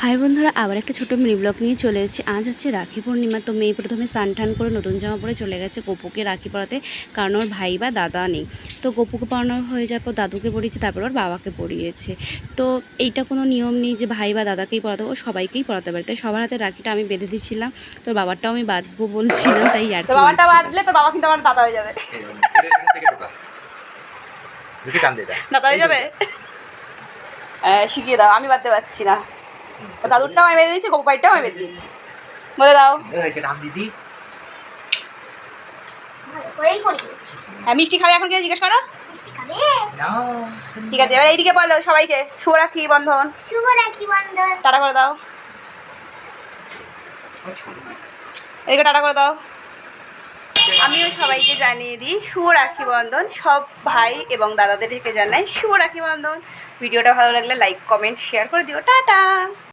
High বন্ধুরা, আবার একটা ছোটো মিনি ব্লগ নিয়ে চলে এসেছি। আজ হচ্ছে রাখি পূর্ণিমা। তো মেয়ে প্রথমে স্নান টান করে নতুন জামা পরে চলে গেছে গপুকে রাখি পরাতে, কারণ ওর ভাই বা দাদা নেই। তো গপুকে পরানো হয়ে যাওয়ার পর দাদুকে পরিয়েছে, তারপর ওর বাবাকে পরিয়েছে। তো এইটা কোনো নিয়ম নেই যে ভাই বা দাদাকেই পরাতে, ও সবাইকেই পরাতে পারে। তাই সবার হাতে রাখিটা আমি বেঁধে দিচ্ছিলাম। তো বাবারটাও আমি বাঁধবো বলছিলাম, তাই আর কি বাবারটা বাঁধলে তো বাবা কিন্তু আমার দাদা হয়ে যাবে। দাদা হয়ে যাবে, শিখিয়ে দাও। আমি বাঁধতে পারছি না। দাদুরটাও আমি বেঁধে দিয়েছি, গোপাইটাও আমি বেঁধে দিয়েছি। বলে দাও। হ্যাঁ, মিষ্টি খাবে এখন? কে জিজ্ঞেস করো? ঠিক আছে, এবার এইদিকে বলো সবাইকে শুভরাখি বন্ধন। শুভরাখি বন্ধন। টাটা করে দাও, এদিকে টাটা করে দাও। আমিও সবাইকে জানিয়ে দিই শুভ রাখি বন্ধন। সব ভাই এবং দাদাদেরকে জানাই শুভ রাখি বন্ধন। ভিডিওটা ভালো লাগলে লাইক কমেন্ট শেয়ার করে দিও। টাটা।